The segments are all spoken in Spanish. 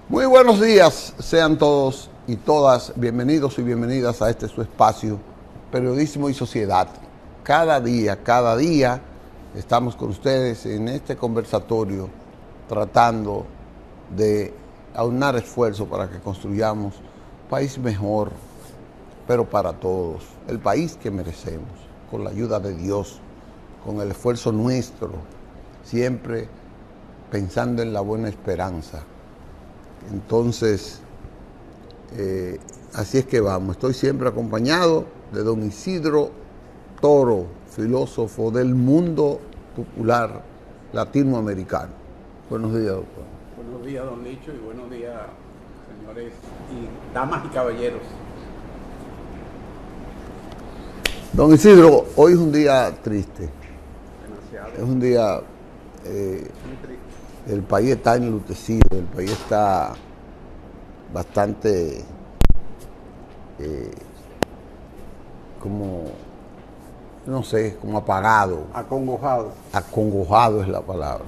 Muy buenos días, sean todos y todas bienvenidos y bienvenidas a este su espacio, Periodismo y Sociedad. Cada día estamos con ustedes en este conversatorio tratando de aunar esfuerzos para que construyamos un país mejor, pero para todos, el país que merecemos, con la ayuda de Dios, con el esfuerzo nuestro, siempre pensando en la buena esperanza. Entonces, así es que vamos. Estoy siempre acompañado de don Isidro Toro, filósofo del mundo popular latinoamericano. Buenos días, doctor. Buenos días, don Licho, y buenos días, señores y damas y caballeros. Don Isidro, hoy es un día triste. Demasiado. Es un día... Muy triste. El país está enlutecido, el país está bastante como, no sé, como apagado. Acongojado. Acongojado es la palabra.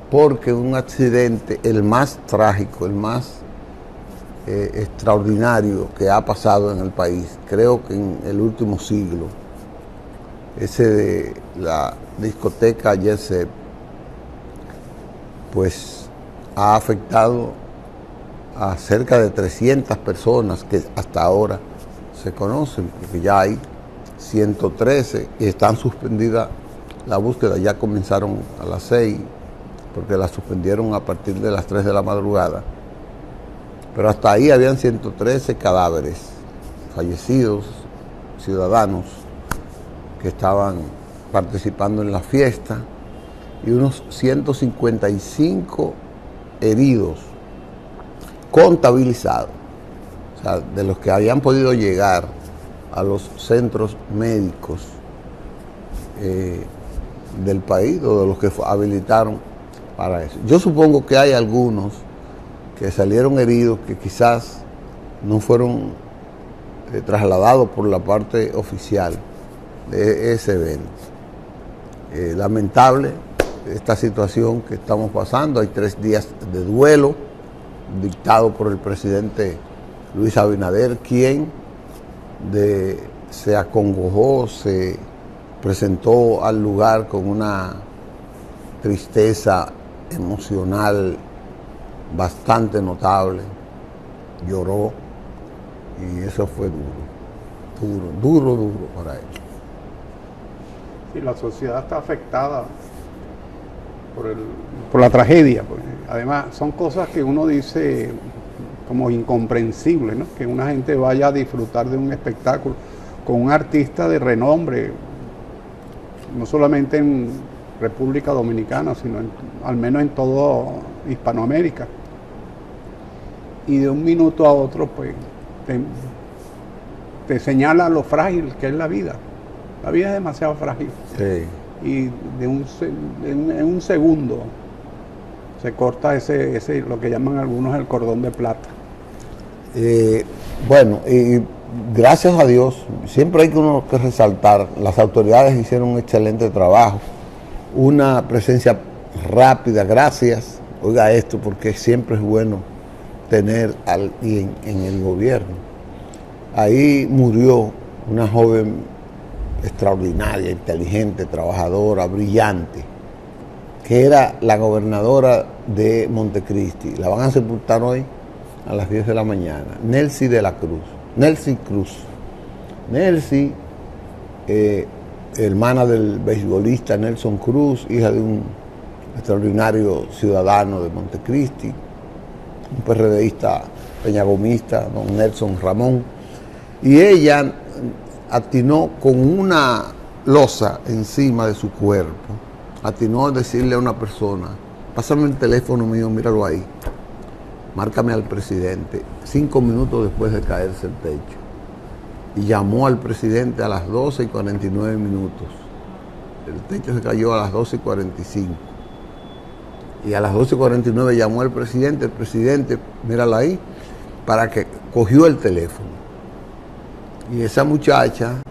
Porque un accidente, el más trágico, el más extraordinario que ha pasado en el país, creo que en el último siglo, ese de la discoteca Jet Set, pues ha afectado a cerca de 300 personas que hasta ahora se conocen, porque ya hay 113 y están suspendidas la búsqueda, ya comenzaron a las 6, porque la suspendieron a partir de las 3 de la madrugada. Pero hasta ahí habían 113 cadáveres, fallecidos, ciudadanos que estaban participando en la fiesta, y unos 155 heridos contabilizados, o sea, de los que habían podido llegar a los centros médicos del país, o de los que habilitaron para eso. Yo supongo que hay algunos que salieron heridos que quizás no fueron trasladados por la parte oficial de ese evento. Lamentable esta situación que estamos pasando. Hay 3 días de duelo dictado por el presidente Luis Abinader, quien se acongojó, se presentó al lugar con una tristeza emocional bastante notable, lloró, y eso fue duro para él. Sí, la sociedad está afectada por la tragedia. Porque además, son cosas que uno dice como incomprensibles, ¿no? Que una gente vaya a disfrutar de un espectáculo con un artista de renombre, no solamente en República Dominicana, sino al menos en todo Hispanoamérica. Y de un minuto a otro, pues, te señala lo frágil que es la vida. La vida es demasiado frágil. Sí. Y en un segundo se corta ese lo que llaman algunos el cordón de plata. Bueno, y gracias a Dios, siempre hay que resaltar, las autoridades hicieron un excelente trabajo, una presencia rápida, gracias, oiga esto, porque siempre es bueno tener a alguien en el gobierno. Ahí murió una joven extraordinaria, inteligente, trabajadora, brillante, que era la gobernadora de Montecristi. La van a sepultar hoy a las 10 de la mañana. Nelcy Cruz. Nelcy, hermana del beisbolista Nelson Cruz, hija de un extraordinario ciudadano de Montecristi, un PRDista peñagomista, don Nelson Ramón, y ella atinó con una losa encima de su cuerpo, atinó a decirle a una persona: pásame el teléfono mío, míralo ahí, márcame al presidente, 5 minutos después de caerse el techo. Y llamó al presidente a las 12:49. El techo se cayó a las 12:45. Y a las 12:49 llamó al presidente, el presidente, míralo ahí, para que cogió el teléfono. Y esa muchacha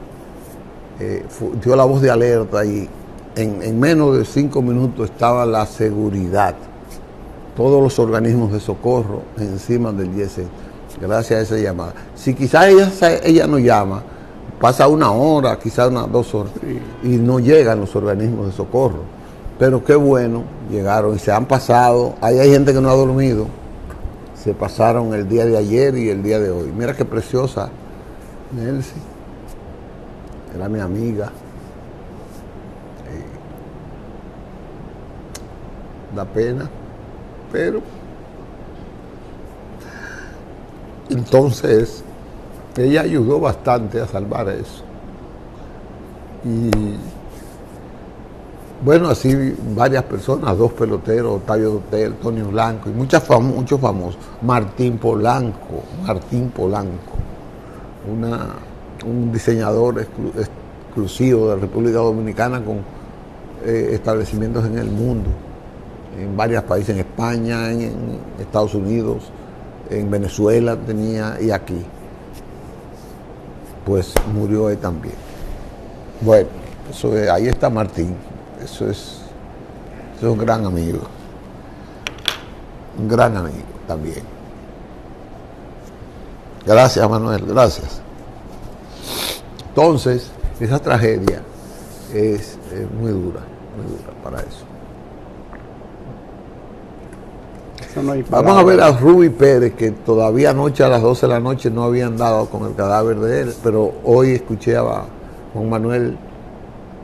dio la voz de alerta, y en menos de 5 minutos estaba la seguridad todos los organismos de socorro encima del IEC, gracias a esa llamada. Si quizás ella no llama, pasa una hora, quizás unas 2 horas, y no llegan los organismos de socorro. Pero qué bueno, llegaron y se han pasado. Ahí hay gente que no ha dormido. Se pasaron el día de ayer y el día de hoy. Mira qué preciosa Nelcy. Era mi amiga. Da pena, pero entonces ella ayudó bastante a salvar eso. Y bueno, así varias personas, 2 peloteros, Octavio Dotel, Tony Blanco y muchos famosos. Martín Polanco, un diseñador exclusivo de la República Dominicana con establecimientos en el mundo, en varios países, en España, en Estados Unidos, en Venezuela tenía y aquí. Pues murió él también. Bueno, ahí está Martín. Eso es un gran amigo. Un gran amigo también. Gracias, Manuel, gracias. Entonces, esa tragedia es muy dura para eso. Vamos a ver a Ruby Pérez, que todavía anoche a las 12 de la noche no habían dado con el cadáver de él, pero hoy escuché a Juan Manuel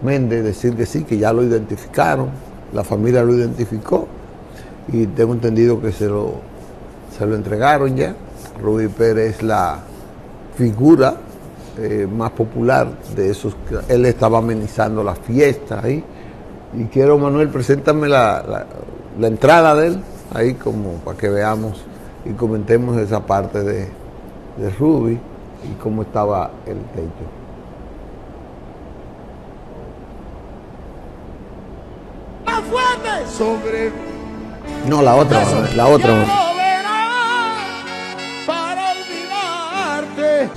Méndez decir que sí, que ya lo identificaron, la familia lo identificó y tengo entendido que se lo entregaron ya. Ruby Pérez es la figura más popular de esos. Él estaba amenizando la fiesta ahí. Y quiero, Manuel, preséntame la entrada de él, ahí como para que veamos y comentemos esa parte de Ruby y cómo estaba el techo. No, la otra, Manuel, la otra. Manuel. Para olvidarte.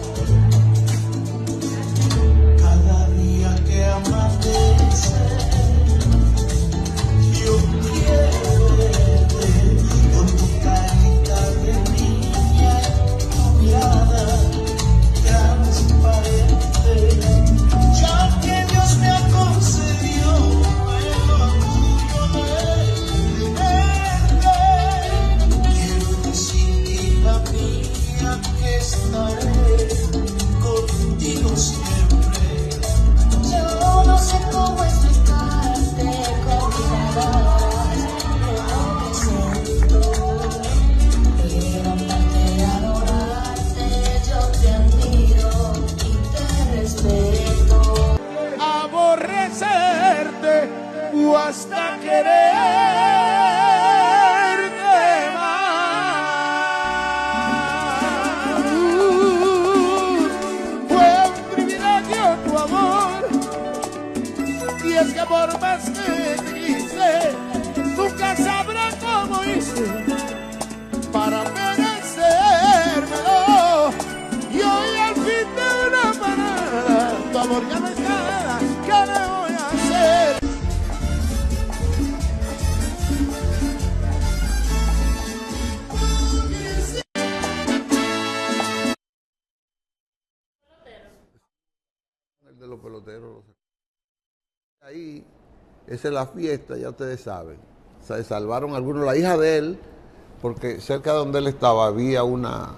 Hasta quererte más. Fue un privilegio tu amor, y es que por más que te quise, nunca sabrás cómo hice para merecérmelo. Y hoy al fin de una manada, tu amor ya no es nada. ¿Qué le voy a hacer? De los peloteros. Ahí, esa es la fiesta, ya ustedes saben. Se salvaron algunos, la hija de él, porque cerca de donde él estaba había una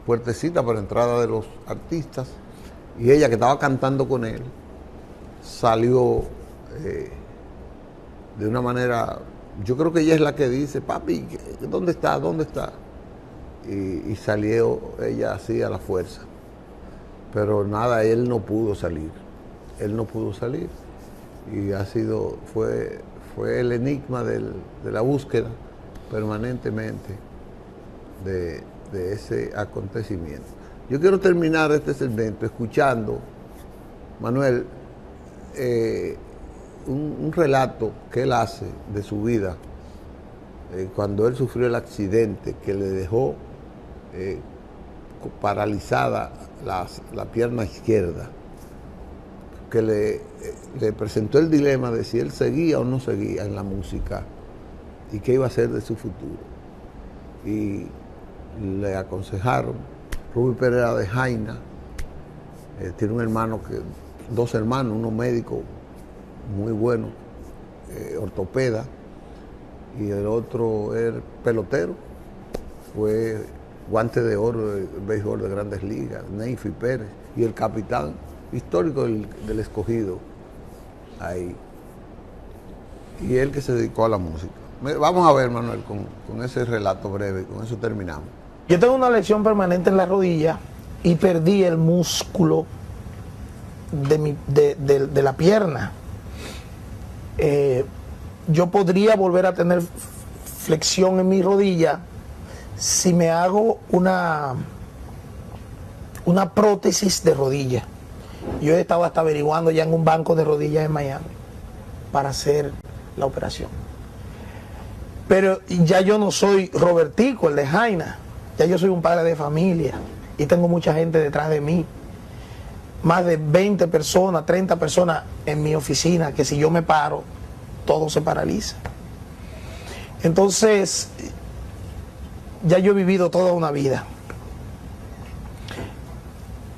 puertecita para entrada de los artistas, y ella que estaba cantando con él, salió de una manera, yo creo que ella es la que dice, papi, ¿dónde está? ¿Dónde está? Y salió ella así a la fuerza. Pero nada, él no pudo salir. Y fue el enigma de la búsqueda permanentemente de ese acontecimiento. Yo quiero terminar este segmento escuchando, Manuel, un relato que él hace de su vida cuando él sufrió el accidente que le dejó paralizada la pierna izquierda, que le presentó el dilema de si él seguía o no seguía en la música y qué iba a hacer de su futuro. y le aconsejaron. Rubí Pérez era de Jaina, tiene un hermano, dos hermanos, uno médico muy bueno, ortopeda, y el otro era pelotero, fue guante de oro del béisbol de Grandes Ligas, Neyfi Pérez, y el capitán histórico del Escogido ahí, y él que se dedicó a la música. Vamos a ver, Manuel, con ese relato breve, con eso terminamos. Yo tengo una lesión permanente en la rodilla y perdí el músculo de la pierna. Yo podría volver a tener flexión en mi rodilla si me hago una prótesis de rodilla. Yo he estado hasta averiguando ya en un banco de rodillas en Miami para hacer la operación. Pero ya yo no soy Robertico, el de Jaina. Ya yo soy un padre de familia y tengo mucha gente detrás de mí. Más de 20 personas, 30 personas en mi oficina, que si yo me paro, todo se paraliza. Entonces, ya yo he vivido toda una vida.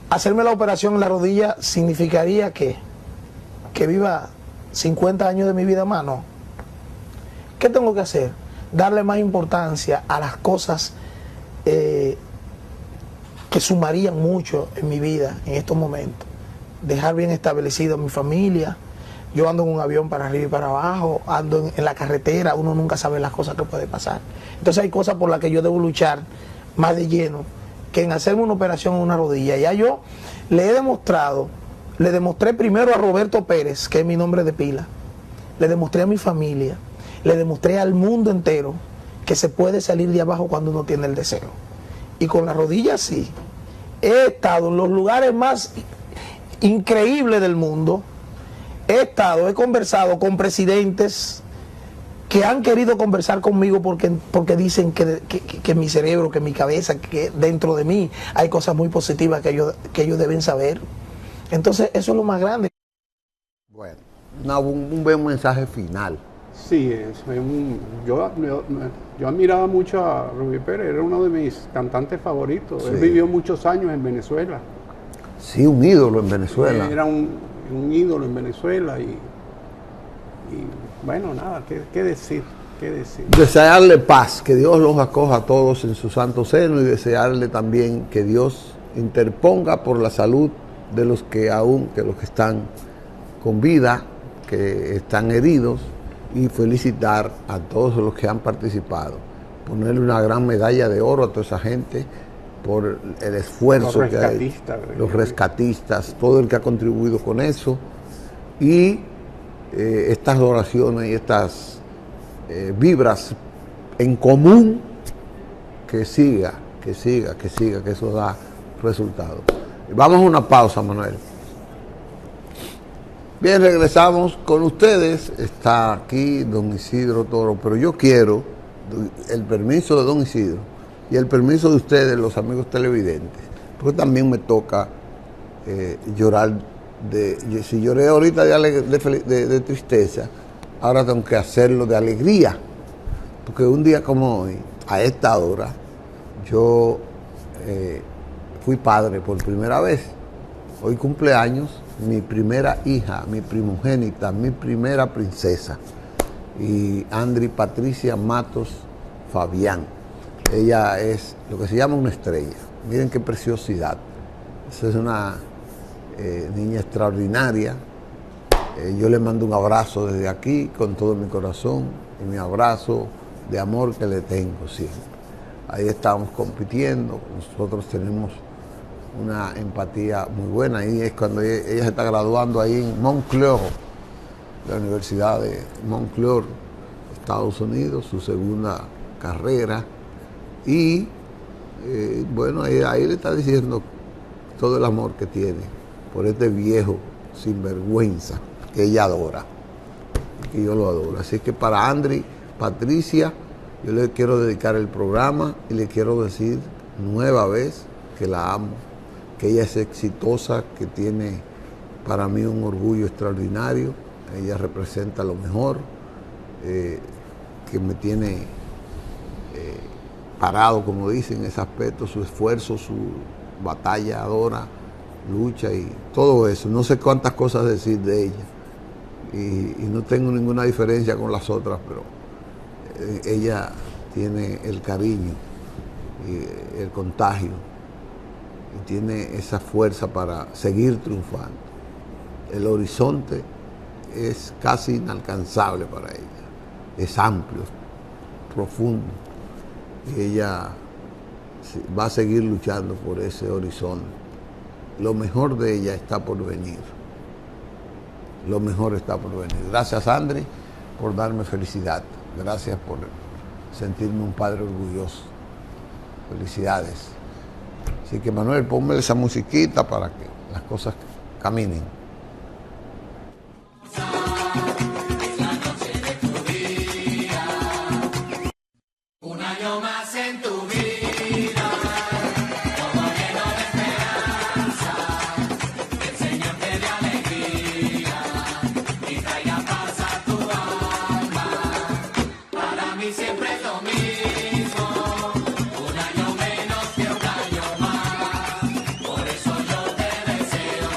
Hacerme la operación en la rodilla significaría que viva 50 años de mi vida más, ¿no? ¿Qué tengo que hacer? Darle más importancia a las cosas que sumarían mucho en mi vida en estos momentos. Dejar bien establecida mi familia. Yo ando en un avión para arriba y para abajo, ando en la carretera, uno nunca sabe las cosas que puede pasar. Entonces hay cosas por las que yo debo luchar más de lleno que en hacerme una operación en una rodilla. Ya yo le demostré primero a Roberto Pérez, que es mi nombre de pila, le demostré a mi familia, le demostré al mundo entero que se puede salir de abajo cuando uno tiene el deseo. Y con la rodilla sí. He estado en los lugares más increíbles del mundo. He conversado con presidentes que han querido conversar conmigo porque dicen que mi cerebro, que mi cabeza, que dentro de mí hay cosas muy positivas que ellos deben saber. Entonces eso es lo más grande. Bueno, un buen mensaje final. Sí, yo admiraba mucho a Rubí Pérez, era uno de mis cantantes favoritos. Sí. Él vivió muchos años en Venezuela. Sí, un ídolo en Venezuela. Era un ídolo en Venezuela y bueno, nada, ¿qué decir? Desearle paz, que Dios los acoja a todos en su santo seno, y desearle también que Dios interponga por la salud de los que están con vida, que están heridos, y felicitar a todos los que han participado, ponerle una gran medalla de oro a toda esa gente por el esfuerzo que ha hecho, los rescatistas, todo el que ha contribuido con eso, y estas oraciones y estas vibras en común, que siga, que eso da resultados. Vamos a una pausa, Manuel. Bien, regresamos con ustedes. Está aquí don Isidro Toro, pero yo quiero el permiso de don Isidro y el permiso de ustedes, los amigos televidentes, porque también me toca llorar. Si lloré ahorita de tristeza, ahora tengo que hacerlo de alegría, porque un día como hoy, a esta hora, yo fui padre por primera vez. Hoy cumpleaños mi primera hija, mi primogénita, mi primera princesa, y Andri Patricia Matos Fabián. Ella es lo que se llama una estrella. Miren qué preciosidad. Esa es una niña extraordinaria. Yo le mando un abrazo desde aquí con todo mi corazón, y mi abrazo de amor que le tengo siempre. Ahí estamos compitiendo, nosotros tenemos una empatía muy buena. Ahí es cuando ella se está graduando ahí en Montclair, la Universidad de Montclair, Estados Unidos, su segunda carrera. Y bueno, ahí le está diciendo todo el amor que tiene por este viejo sinvergüenza que ella adora, que yo lo adoro. Así que para Andri Patricia, yo le quiero dedicar el programa y le quiero decir nueva vez que la amo, que ella es exitosa, que tiene para mí un orgullo extraordinario. Ella representa lo mejor, que me tiene parado, como dicen, en ese aspecto, su esfuerzo, su batalladora, lucha y todo eso. No sé cuántas cosas decir de ella. Y no tengo ninguna diferencia con las otras, pero ella tiene el cariño y el contagio y tiene esa fuerza para seguir triunfando. El horizonte es casi inalcanzable para ella, es amplio, profundo, y ella va a seguir luchando por ese horizonte. Lo mejor de ella está por venir. Lo mejor está por venir. Gracias, André, por darme felicidad. Gracias por sentirme un padre orgulloso. Felicidades. Así que, Manuel, ponme esa musiquita para que las cosas caminen. Un año más en tu vida, todo lleno de esperanza, que el Señor te dé alegría y traiga paz a tu alma. Para mí siempre es lo mismo, un año menos que un año más. Por eso yo te deseo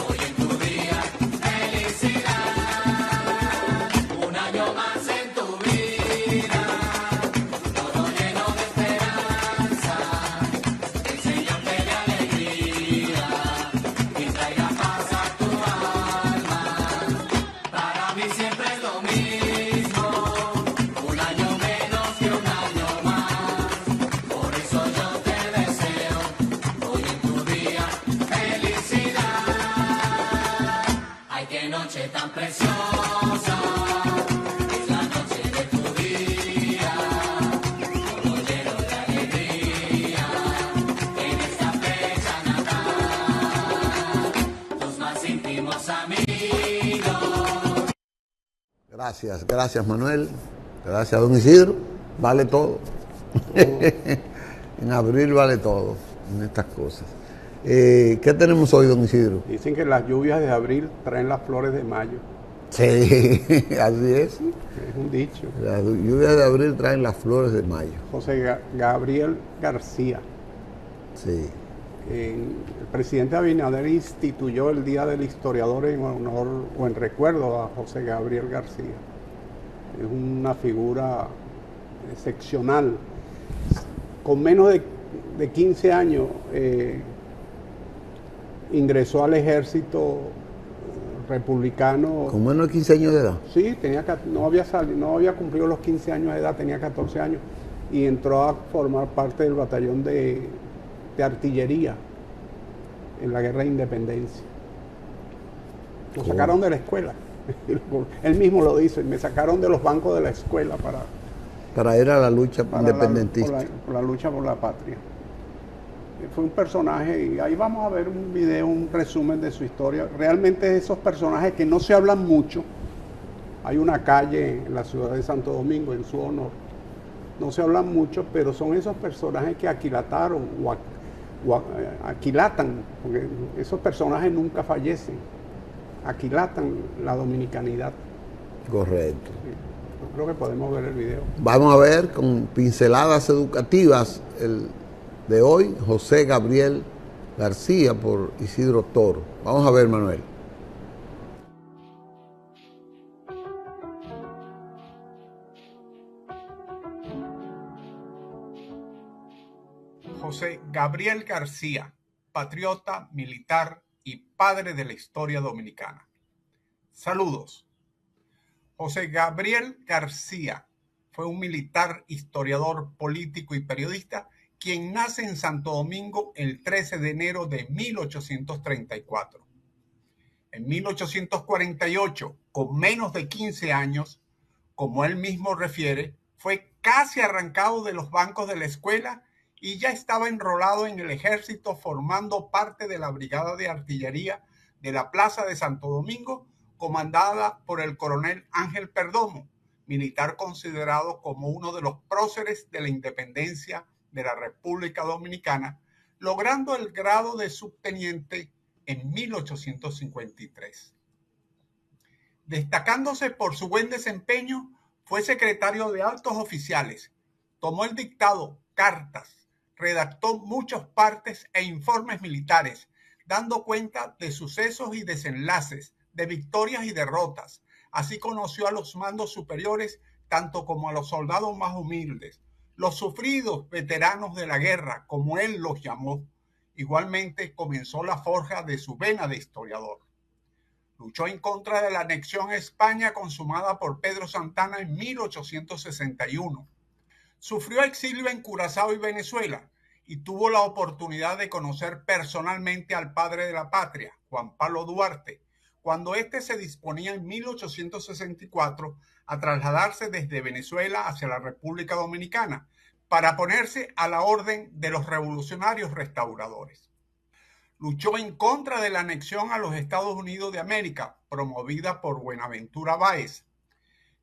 hoy en tu día felicidad. Un año más en tu vida. Noche tan preciosa, es la noche de tu día, todo lleno de alegría, en esta fecha natal, tus más íntimos amigos. Gracias, Manuel. Gracias, don Isidro. Vale todo. En abril vale todo en estas cosas. ¿Qué tenemos hoy, don Isidro? Dicen que las lluvias de abril traen las flores de mayo. Sí, así es. Es un dicho. Las lluvias de abril traen las flores de mayo. José Gabriel García. Sí. El presidente Abinader instituyó el Día del Historiador en honor o en recuerdo a José Gabriel García. Es una figura excepcional. Con menos de 15 años ingresó al ejército republicano. ¿Con menos de 15 años de edad? Sí, no había cumplido los 15 años de edad, tenía 14 años y entró a formar parte del batallón de artillería en la Guerra de Independencia. Lo sacaron de la escuela. Él mismo lo dice, me sacaron de los bancos de la escuela para ir a la lucha independentista. Por la lucha por la patria. Fue un personaje, y ahí vamos a ver un video, un resumen de su historia. Realmente esos personajes que no se hablan mucho. Hay una calle en la ciudad de Santo Domingo en su honor. No se hablan mucho, pero son esos personajes que aquilataron o aquilatan, porque esos personajes nunca fallecen. Aquilatan la dominicanidad. Correcto. Sí. Yo creo que podemos ver el video. Vamos a ver con pinceladas educativas el de hoy, José Gabriel García por Isidro Toro. Vamos a ver, Manuel. José Gabriel García, patriota, militar y padre de la historia dominicana. Saludos. José Gabriel García fue un militar, historiador, político y periodista quien nace en Santo Domingo el 13 de enero de 1834. En 1848, con menos de 15 años, como él mismo refiere, fue casi arrancado de los bancos de la escuela y ya estaba enrolado en el ejército formando parte de la Brigada de Artillería de la Plaza de Santo Domingo, comandada por el coronel Ángel Perdomo, militar considerado como uno de los próceres de la independencia de la República Dominicana, logrando el grado de subteniente en 1853. Destacándose por su buen desempeño, fue secretario de altos oficiales, tomó el dictado cartas, redactó muchos partes e informes militares, dando cuenta de sucesos y desenlaces, de victorias y derrotas. Así conoció a los mandos superiores, tanto como a los soldados más humildes, los sufridos veteranos de la guerra, como él los llamó. Igualmente comenzó la forja de su vena de historiador. Luchó en contra de la anexión a España consumada por Pedro Santana en 1861. Sufrió exilio en Curazao y Venezuela y tuvo la oportunidad de conocer personalmente al padre de la patria, Juan Pablo Duarte, cuando éste se disponía en 1864 a trasladarse desde Venezuela hacia la República Dominicana para ponerse a la orden de los revolucionarios restauradores. Luchó en contra de la anexión a los Estados Unidos de América, promovida por Buenaventura Báez.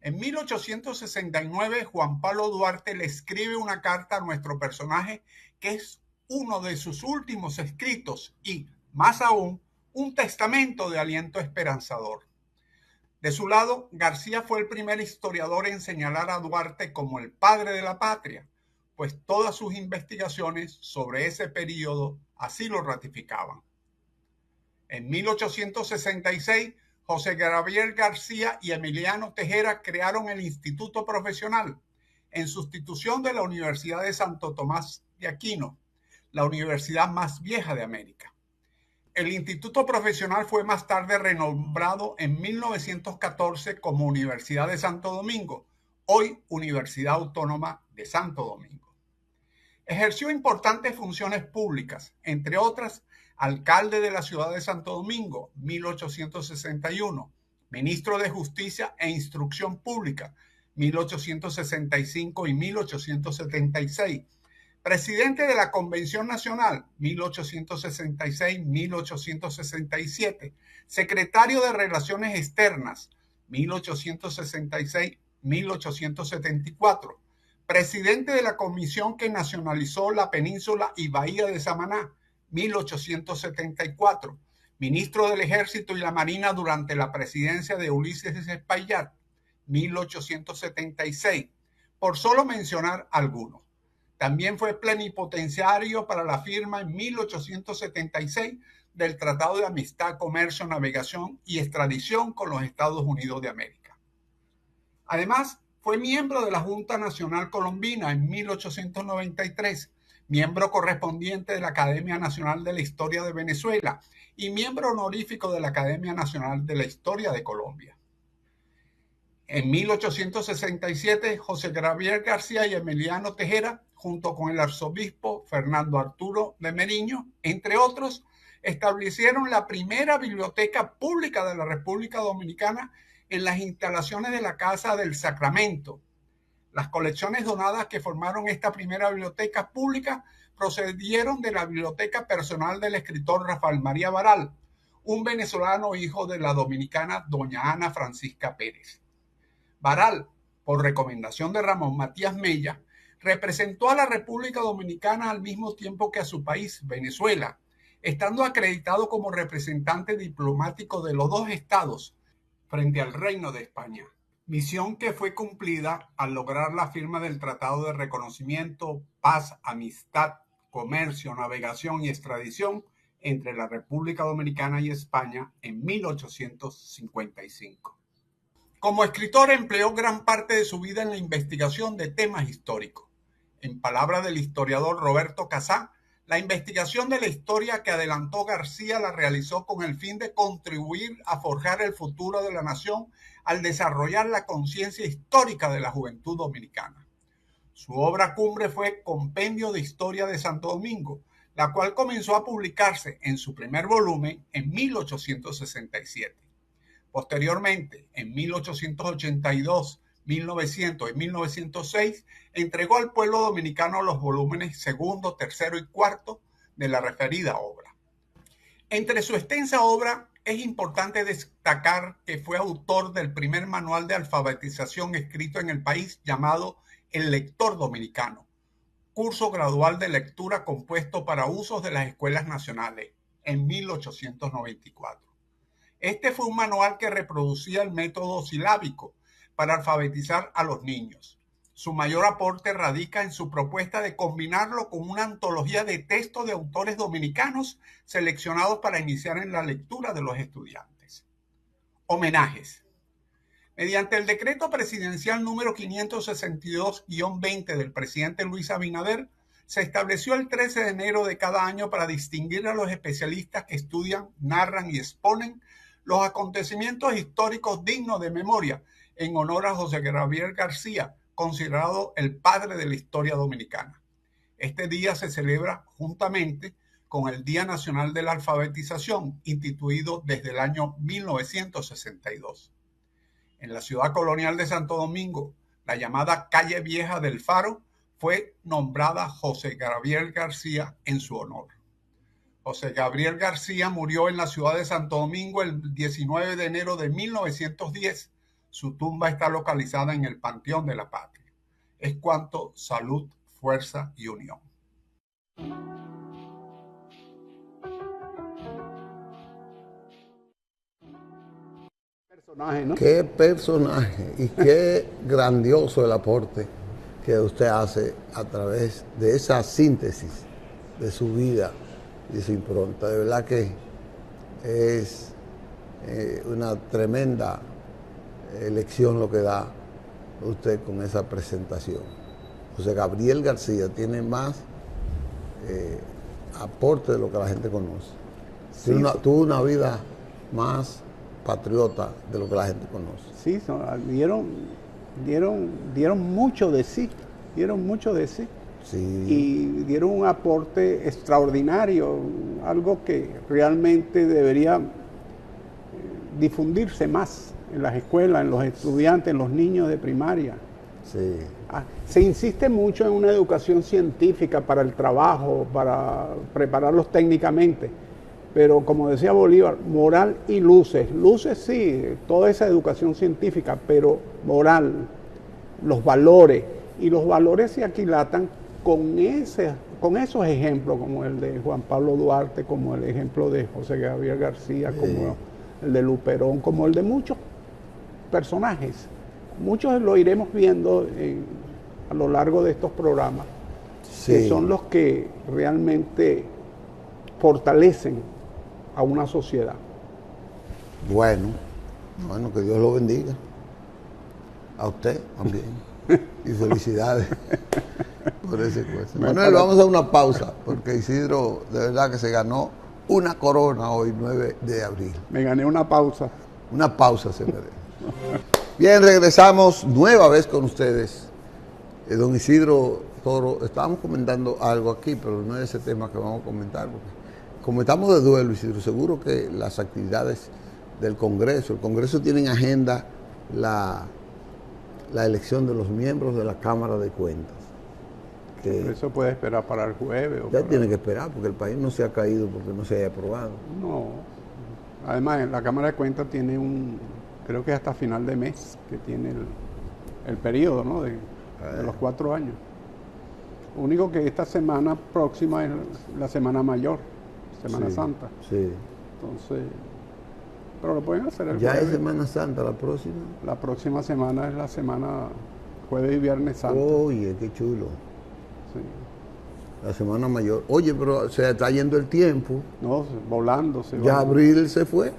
En 1869, Juan Pablo Duarte le escribe una carta a nuestro personaje que es uno de sus últimos escritos y, más aún, un testamento de aliento esperanzador. De su lado, García fue el primer historiador en señalar a Duarte como el padre de la patria, pues todas sus investigaciones sobre ese periodo así lo ratificaban. En 1866, José Gabriel García y Emiliano Tejera crearon el Instituto Profesional, en sustitución de la Universidad de Santo Tomás de Aquino, la universidad más vieja de América. El Instituto Profesional fue más tarde renombrado en 1914 como Universidad de Santo Domingo, hoy Universidad Autónoma de Santo Domingo. Ejerció importantes funciones públicas, entre otras, alcalde de la ciudad de Santo Domingo, 1861, ministro de Justicia e Instrucción Pública, 1865 y 1876, presidente de la Convención Nacional, 1866-1867, secretario de Relaciones Externas, 1866-1874, presidente de la comisión que nacionalizó la península y bahía de Samaná, 1874, ministro del Ejército y la Marina durante la presidencia de Ulises Espaillat, 1876, por solo mencionar algunos. También fue plenipotenciario para la firma en 1876 del Tratado de Amistad, Comercio, Navegación y Extradición con los Estados Unidos de América. Además, fue miembro de la Junta Nacional Colombina en 1893, miembro correspondiente de la Academia Nacional de la Historia de Venezuela y miembro honorífico de la Academia Nacional de la Historia de Colombia. En 1867, José Gabriel García y Emiliano Tejera, junto con el arzobispo Fernando Arturo de Meriño, entre otros, establecieron la primera biblioteca pública de la República Dominicana en las instalaciones de la Casa del Sacramento. Las colecciones donadas que formaron esta primera biblioteca pública procedieron de la biblioteca personal del escritor Rafael María Baral, un venezolano hijo de la dominicana doña Ana Francisca Pérez. Baral, por recomendación de Ramón Matías Mella, representó a la República Dominicana al mismo tiempo que a su país, Venezuela, estando acreditado como representante diplomático de los dos estados frente al Reino de España. Misión que fue cumplida al lograr la firma del Tratado de Reconocimiento, Paz, Amistad, Comercio, Navegación y Extradición entre la República Dominicana y España en 1855. Como escritor empleó gran parte de su vida en la investigación de temas históricos. En palabras del historiador Roberto Casá, la investigación de la historia que adelantó García la realizó con el fin de contribuir a forjar el futuro de la nación al desarrollar la conciencia histórica de la juventud dominicana. Su obra cumbre fue Compendio de Historia de Santo Domingo, la cual comenzó a publicarse en su primer volumen en 1867. Posteriormente, en 1882, 1900 y 1906, entregó al pueblo dominicano los volúmenes segundo, tercero y cuarto de la referida obra. Entre su extensa obra, es importante destacar que fue autor del primer manual de alfabetización escrito en el país llamado El Lector Dominicano, curso gradual de lectura compuesto para usos de las escuelas nacionales, en 1894. Este fue un manual que reproducía el método silábico para alfabetizar a los niños. Su mayor aporte radica en su propuesta de combinarlo con una antología de textos de autores dominicanos seleccionados para iniciar en la lectura de los estudiantes. Homenajes. Mediante el decreto presidencial número 562-20 del presidente Luis Abinader, se estableció el 13 de enero de cada año para distinguir a los especialistas que estudian, narran y exponen los acontecimientos históricos dignos de memoria en honor a José Gabriel García, considerado el padre de la historia dominicana. Este día se celebra juntamente con el Día Nacional de la Alfabetización, instituido desde el año 1962. En la ciudad colonial de Santo Domingo, la llamada Calle Vieja del Faro fue nombrada José Gabriel García en su honor. José Gabriel García murió en la ciudad de Santo Domingo el 19 de enero de 1910. Su tumba está localizada en el Panteón de la Patria. Es cuanto, salud, fuerza y unión. Personaje, ¿no? Qué personaje y qué grandioso el aporte que usted hace a través de esa síntesis de su vida y de su impronta. De verdad que es una tremenda lección lo que da usted con esa presentación. José Gabriel García tiene más aporte de lo que la gente conoce. Sí. Tuvo una vida más patriota de lo que la gente conoce. Sí, dieron mucho de sí, Sí. y dieron un aporte extraordinario, algo que realmente debería difundirse más en las escuelas, en los estudiantes, en los niños de primaria. Sí. Se insiste mucho en una educación científica para el trabajo, para prepararlos técnicamente, pero como decía Bolívar, moral y luces. Luces sí, toda esa educación científica, pero moral, los valores. Y los valores se aquilatan con esos ejemplos, como el de Juan Pablo Duarte, como el ejemplo de José Gabriel García, como el de Luperón, como el de muchos personajes. Muchos lo iremos viendo a lo largo de estos programas, Sí. que son los que realmente fortalecen a una sociedad. Bueno, que Dios lo bendiga. A usted también. Y felicidades por ese cosa. Manuel, vamos a una pausa, porque Isidro de verdad que se ganó una corona hoy, 9 de abril. Me gané una pausa. Una pausa se merece. Bien, regresamos nueva vez con ustedes. Don Isidro Toro, estábamos comentando algo aquí, pero no es ese tema que vamos a comentar, porque como estamos de duelo, Isidro, seguro que las actividades del Congreso, el Congreso tiene en agenda la elección de los miembros de la Cámara de Cuentas. Que Eso puede esperar para el jueves. ya tiene que esperar, porque el país no se ha caído porque no se haya aprobado. No. Además, la Cámara de Cuentas tiene creo que hasta final de mes, que tiene el periodo, ¿no? de los 4 años. Lo único que esta semana próxima es la Semana Mayor, Semana Sí, Santa. Sí. Entonces, pero lo pueden hacer el Ya jueves. es Semana Santa la próxima. La próxima semana es la semana jueves y viernes santo. Oye, qué chulo. Sí. La Semana Mayor. Oye, pero se está yendo el tiempo. No, volando. Ya abril se fue,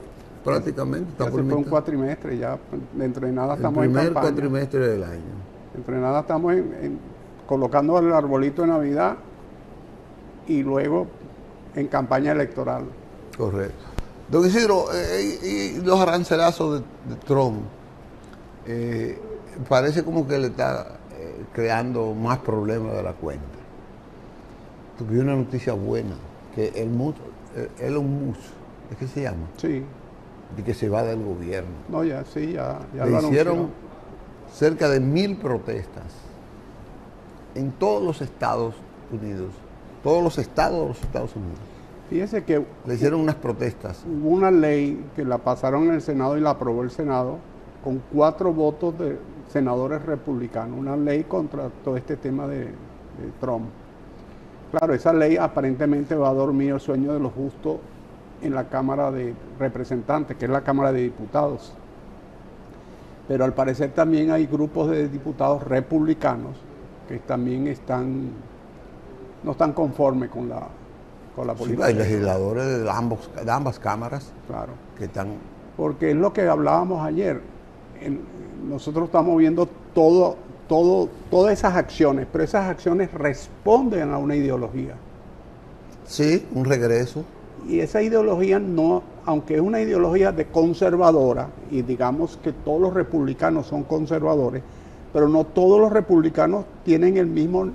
prácticamente. Está Ya por se fue un mitad. cuatrimestre, ya dentro de nada El estamos en primer campaña. cuatrimestre del año. Dentro de nada estamos colocando el arbolito de Navidad y luego en campaña electoral. Correcto. Don Isidro, y los arancelazos de Trump, parece como que le está creando más problemas de la cuenta. Tuve una noticia buena, que Elon Musk, ¿es que se llama? Sí, De que se va del gobierno. no, ya Le lo hicieron anunció. cerca de 1000 protestas en todos los Estados Unidos, todos los estados de los Estados Unidos. Fíjese que Le hicieron unas protestas. hubo una ley que la pasaron en el Senado y la aprobó el Senado con 4 votos de senadores republicanos, una ley contra todo este tema de Trump. Claro, esa ley aparentemente va a dormir el sueño de los justos en la Cámara de Representantes, que es la Cámara de Diputados. Pero al parecer también hay grupos de diputados republicanos que también no están conformes con la Sí, política. hay legisladores de ambas cámaras Claro. que están... Porque es lo que hablábamos ayer. Nosotros estamos viendo todas esas acciones, pero esas acciones responden a una ideología. Sí, un regreso. Y esa ideología no, aunque es una ideología de conservadora, y digamos que todos los republicanos son conservadores, pero no todos los republicanos tienen el mismo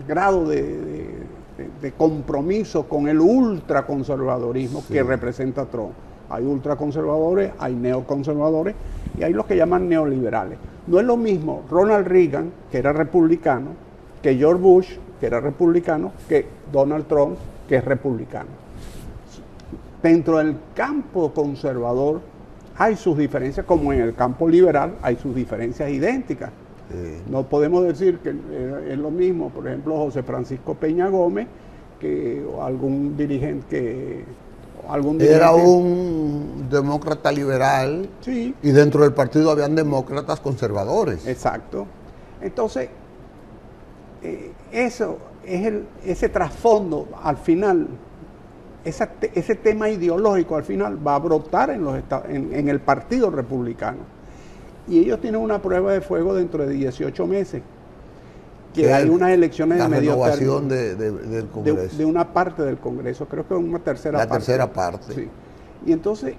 grado de compromiso con el ultraconservadorismo que representa Trump. Hay ultraconservadores, hay neoconservadores y hay los que llaman neoliberales. No es lo mismo Ronald Reagan, que era republicano, que George Bush, que era republicano, que Donald Trump, que es republicano. Dentro del campo conservador hay sus diferencias, como en el campo liberal hay sus diferencias idénticas. No podemos decir que es lo mismo, por ejemplo, José Francisco Peña Gómez, que algún dirigente Era un demócrata liberal, sí, y dentro del partido habían demócratas conservadores. Exacto. Entonces, eso es ese trasfondo, al final, ese tema ideológico al final va a brotar en el Partido Republicano. Y ellos tienen una prueba de fuego dentro de 18 meses, que hay unas elecciones de medio término. La renovación del Congreso. De una parte del Congreso, creo que una tercera parte. La tercera parte. Sí. Y entonces,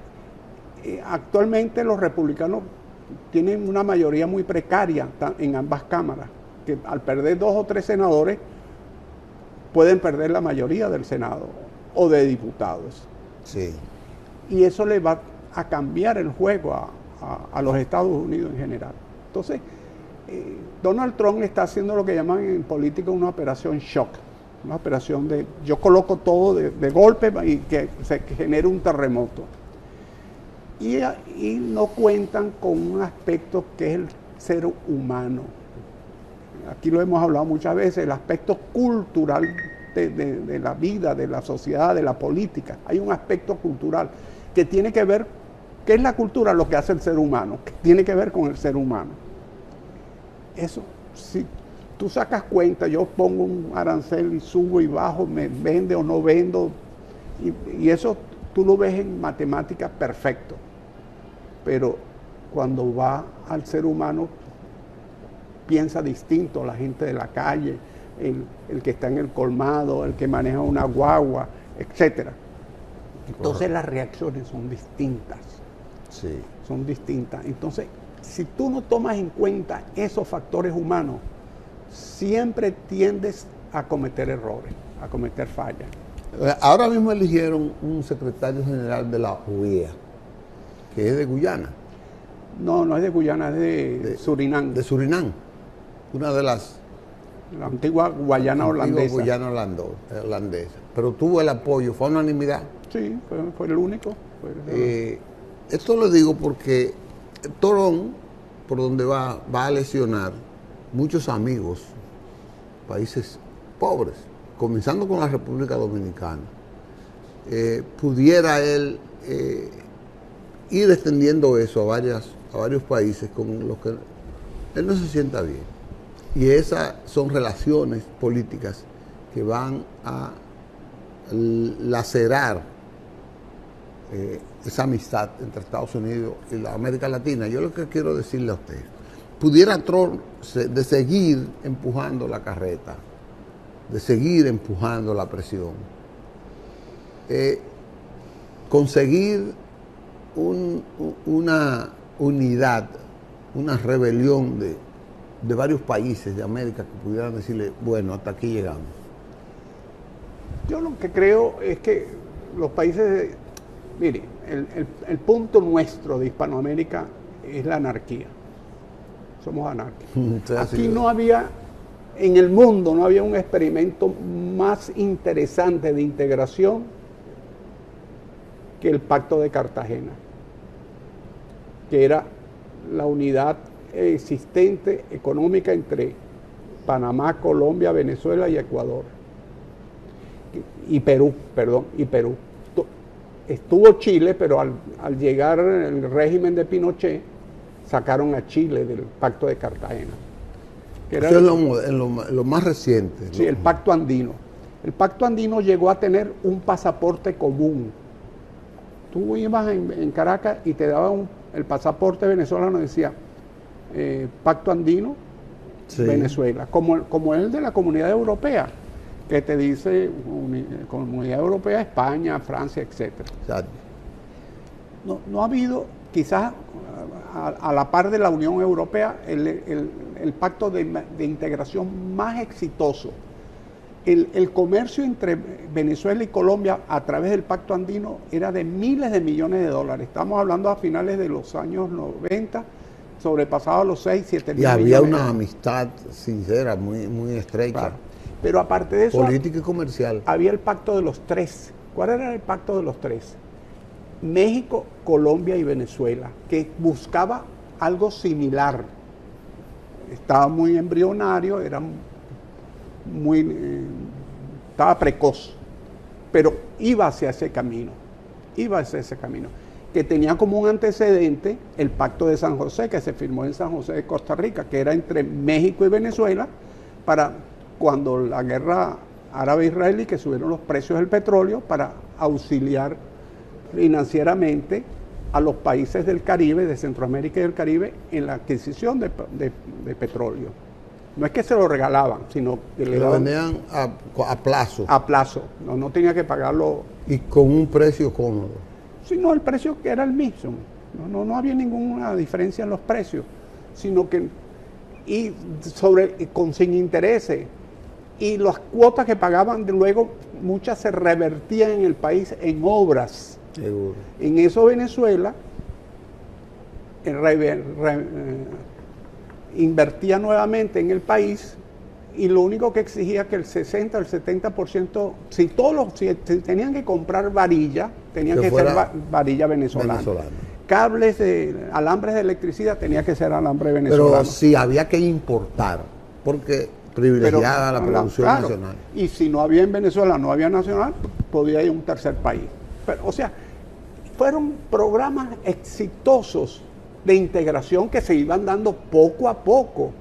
actualmente los republicanos tienen una mayoría muy precaria en ambas cámaras, que al perder 2 o 3 senadores, pueden perder la mayoría del Senado o de diputados. Sí. Y eso le va a cambiar el juego a los Estados Unidos en general. Entonces, Donald Trump está haciendo lo que llaman en política una operación shock, una operación de yo coloco todo de golpe y que se genere un terremoto. Y no cuentan con un aspecto que es el ser humano. Aquí lo hemos hablado muchas veces, el aspecto cultural de la vida, de la sociedad, de la política. Hay un aspecto cultural que tiene que ver, ¿qué es la cultura? Lo que hace el ser humano, que tiene que ver con el ser humano. Eso, si tú sacas cuenta, yo pongo un arancel y subo y bajo, me vende o no vendo, y eso tú lo ves en matemáticas perfecto. Pero cuando va al ser humano, piensa distinto la gente de la calle, el que está en el colmado, el que maneja una guagua, etcétera. Entonces las reacciones son distintas. Sí. Son distintas. Entonces, si tú no tomas en cuenta esos factores humanos, siempre tiendes a cometer errores, a cometer fallas. Ahora mismo eligieron un secretario general de la OEA, que es de Guyana. No es de Guyana, es de Surinam. De Surinam, una de las... La antigua Guayana holandesa. Guyana holandesa. Pero tuvo el apoyo, fue unanimidad. Sí, fue el único. Esto lo digo porque Torón, por donde va a lesionar muchos amigos, países pobres, comenzando con la República Dominicana. Pudiera él ir extendiendo eso a varios países con los que él no se sienta bien. Y esas son relaciones políticas que van a lacerar esa amistad entre Estados Unidos y la América Latina. Yo lo que quiero decirle a usted, pudiera Trump de seguir empujando la carreta, de seguir empujando la presión, conseguir una unidad, una rebelión de varios países de América que pudieran decirle, bueno, hasta aquí llegamos. Yo lo que creo es que los países, mire, el punto nuestro de Hispanoamérica es la anarquía. Somos anárquicos. Aquí no había, en el mundo no había un experimento más interesante de integración que el Pacto de Cartagena, que era la unidad existente económica entre Panamá, Colombia, Venezuela y Ecuador. Y Perú. Estuvo Chile, pero al llegar el régimen de Pinochet, sacaron a Chile del Pacto de Cartagena. Eso es lo más reciente. Sí, el Pacto Andino. El Pacto Andino llegó a tener un pasaporte común. Tú ibas en Caracas y te daban el pasaporte venezolano, decía Pacto Andino, sí, Venezuela, como el de la Comunidad Europea, que te dice Comunidad Europea, España, Francia, etc. No ha habido, quizás a la par de la Unión Europea, el pacto de integración más exitoso. El comercio entre Venezuela y Colombia a través del Pacto Andino era de miles de millones de dólares. Estamos hablando a finales de los años 90, sobrepasado los 6, 7 mil millones. Y había una amistad sincera, muy estrecha. Claro. Pero aparte de eso, política y comercial. Había el Pacto de los Tres. ¿Cuál era el Pacto de los Tres? México, Colombia y Venezuela, que buscaba algo similar. Estaba muy embrionario, estaba precoz, pero iba hacia ese camino, que tenía como un antecedente el Pacto de San José, que se firmó en San José de Costa Rica, que era entre México y Venezuela, para cuando la guerra árabe-israelí, que subieron los precios del petróleo, para auxiliar financieramente a los países del Caribe, de Centroamérica y del Caribe, en la adquisición de petróleo. No es que se lo regalaban, sino que le lo daban vendían a plazo. A plazo, no tenía que pagarlo. Y con un precio cómodo. Sí, no, el precio que era el mismo. No había ninguna diferencia en los precios, sino que sin intereses. Y las cuotas que pagaban luego, muchas se revertían en el país en obras. Seguro. En eso Venezuela invertía nuevamente en el país, y lo único que exigía que el 60 o el 70%, si tenían que comprar varilla, tenían que ser varilla venezolana. Cables alambres de electricidad, tenía que ser alambre venezolano. Pero sí había que importar, porque privilegiaba la producción nacional. Y si no había en Venezuela, no había nacional, podía ir a un tercer país. Pero, o sea, fueron programas exitosos de integración que se iban dando poco a poco.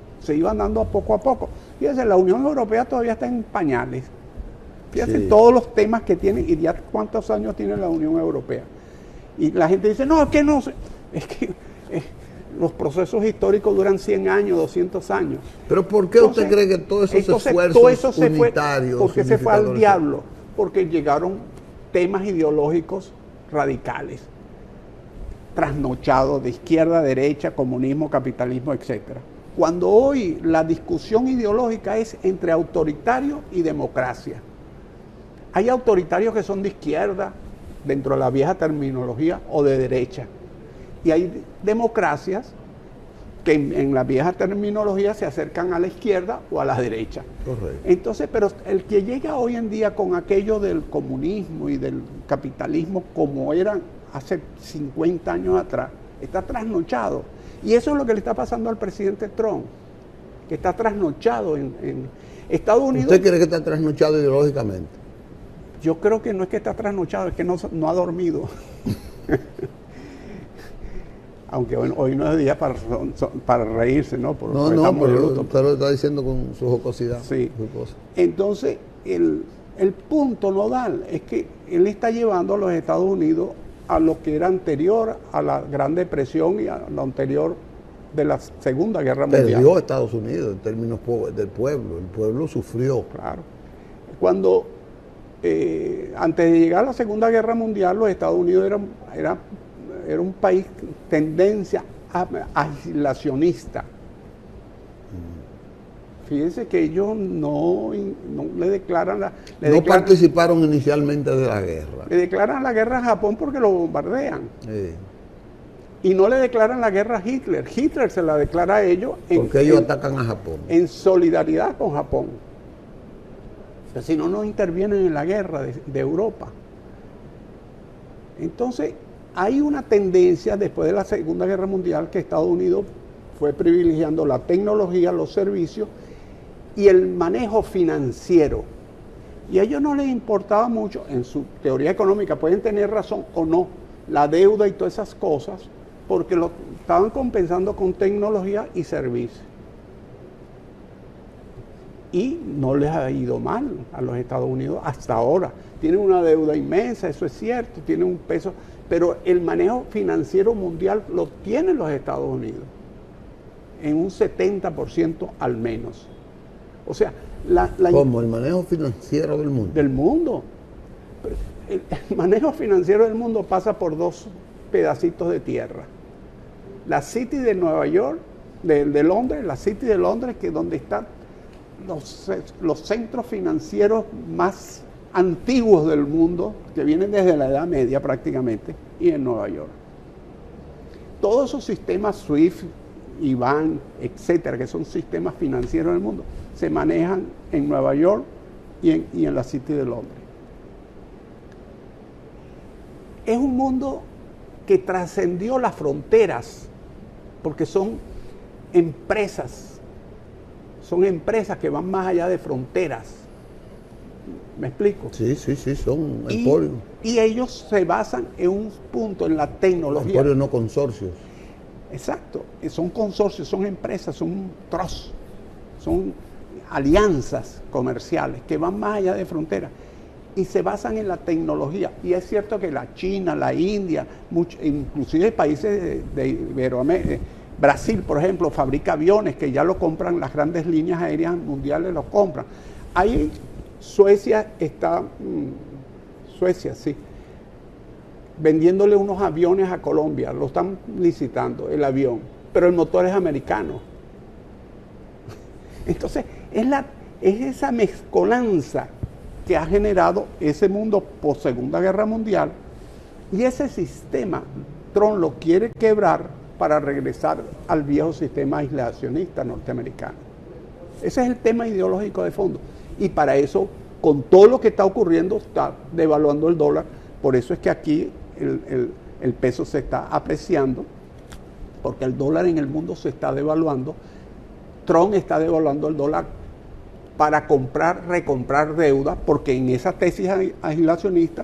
Fíjense, la Unión Europea todavía está en pañales. Fíjense todos los temas que tiene, y ya cuántos años tiene la Unión Europea. Y la gente dice, no, es que no sé. Es que los procesos históricos duran 100 años, 200 años. ¿Pero por qué usted cree que todos esos esfuerzos unitarios... ¿Por qué se fue al diablo? Porque llegaron temas ideológicos radicales, trasnochados de izquierda, derecha, comunismo, capitalismo, etcétera. Cuando hoy la discusión ideológica es entre autoritario y democracia. Hay autoritarios que son de izquierda, dentro de la vieja terminología, o de derecha. Y hay democracias que en la vieja terminología se acercan a la izquierda o a la derecha. Correcto. Entonces, pero el que llega hoy en día con aquello del comunismo y del capitalismo como eran hace 50 años atrás, está trasnochado. Y eso es lo que le está pasando al presidente Trump, que está trasnochado en Estados Unidos. ¿Usted cree que está trasnochado ideológicamente? Yo creo que no es que está trasnochado, es que no ha dormido. Aunque hoy no es día para reírse, ¿no? No, pero usted lo está diciendo con su jocosidad. Sí. Entonces, el punto nodal es que él está llevando a los Estados Unidos a lo que era anterior a la Gran Depresión y a lo anterior de la Segunda Guerra Mundial. Perdió Estados Unidos en términos del pueblo. El pueblo sufrió. Claro. Cuando, antes de llegar a la Segunda Guerra Mundial, los Estados Unidos era un país tendencia aislacionista. Fíjense que ellos no le declaran participaron inicialmente de la guerra. Le declaran la guerra a Japón porque lo bombardean. Sí. Y no le declaran la guerra a Hitler. Hitler se la declara a ellos porque ellos atacan a Japón. En solidaridad con Japón. O sea, si no intervienen en la guerra de Europa. Entonces, hay una tendencia después de la Segunda Guerra Mundial que Estados Unidos fue privilegiando la tecnología, los servicios y el manejo financiero. Y a ellos no les importaba mucho, en su teoría económica, pueden tener razón o no, la deuda y todas esas cosas, porque lo estaban compensando con tecnología y servicios. Y no les ha ido mal a los Estados Unidos hasta ahora. Tienen una deuda inmensa, eso es cierto, tienen un peso, pero el manejo financiero mundial lo tienen los Estados Unidos, en un 70% al menos. O sea, ¿cómo? ¿El manejo financiero del mundo? Del mundo. El manejo financiero del mundo pasa por dos pedacitos de tierra. La City de Nueva York, de Londres, la City de Londres, que es donde están los centros financieros más antiguos del mundo, que vienen desde la Edad Media prácticamente, y en Nueva York. Todos esos sistemas SWIFT, IBAN, etcétera, que son sistemas financieros del mundo, se manejan en Nueva York y en la City de Londres. Es un mundo que trascendió las fronteras, porque son empresas que van más allá de fronteras. ¿Me explico? Sí, son emporios. Y ellos se basan en un punto, en la tecnología. Emporios, no consorcios. Exacto, son consorcios, son empresas, son trusts, son alianzas comerciales que van más allá de fronteras y se basan en la tecnología. Y es cierto que la China, la India, inclusive países de Iberoamérica, Brasil, por ejemplo, fabrica aviones que ya lo compran, las grandes líneas aéreas mundiales lo compran. Ahí Suecia está, sí, vendiéndole unos aviones a Colombia, lo están licitando, el avión, pero el motor es americano. Entonces, es esa mezcolanza que ha generado ese mundo post Segunda Guerra Mundial, y ese sistema Trump lo quiere quebrar para regresar al viejo sistema aislacionista norteamericano. Ese es el tema ideológico de fondo. Y para eso, con todo lo que está ocurriendo, está devaluando el dólar. Por eso es que aquí el peso se está apreciando, porque el dólar en el mundo se está devaluando. Trump está devaluando el dólar para recomprar deuda, porque en esa tesis aislacionista,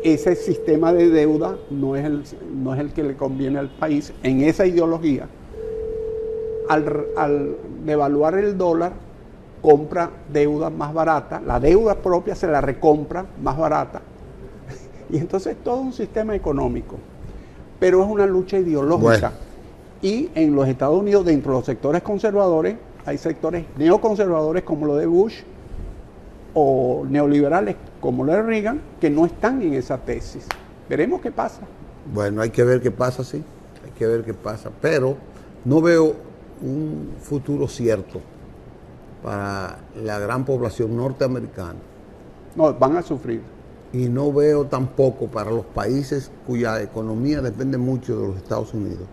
ese sistema de deuda no es el que le conviene al país. En esa ideología, al devaluar el dólar, compra deuda más barata, la deuda propia se la recompra más barata, y entonces todo un sistema económico, pero es una lucha ideológica. Bueno. Y en los Estados Unidos, dentro de los sectores conservadores, hay sectores neoconservadores como lo de Bush, o neoliberales como lo de Reagan, que no están en esa tesis. Veremos qué pasa. Bueno, hay que ver qué pasa, sí, hay que ver qué pasa, pero no veo un futuro cierto para la gran población norteamericana. No, van a sufrir. Y no veo tampoco para los países cuya economía depende mucho de los Estados Unidos,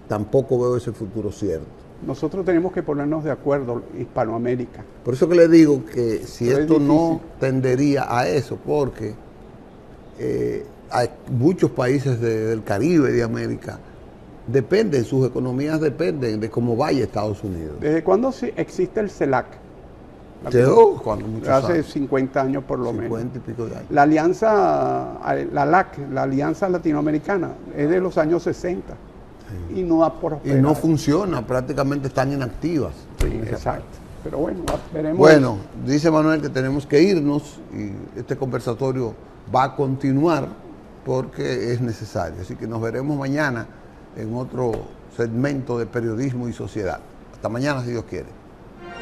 tampoco veo ese futuro cierto. Nosotros tenemos que ponernos de acuerdo, Hispanoamérica. Por eso que le digo que si esto no tendería a eso, porque hay muchos países del Caribe, de América, sus economías dependen de cómo vaya Estados Unidos. ¿Desde cuándo existe el CELAC? Hace 50 años por lo menos. 50 y pico de años. La alianza, la LAC, la Alianza Latinoamericana, es de los años 60. Sí. Y no ha prosperado. Y no funciona, prácticamente están inactivas. Sí, exacto. Pero bueno, veremos. Bueno, dice Manuel que tenemos que irnos y este conversatorio va a continuar porque es necesario. Así que nos veremos mañana en otro segmento de Periodismo y Sociedad. Hasta mañana, si Dios quiere.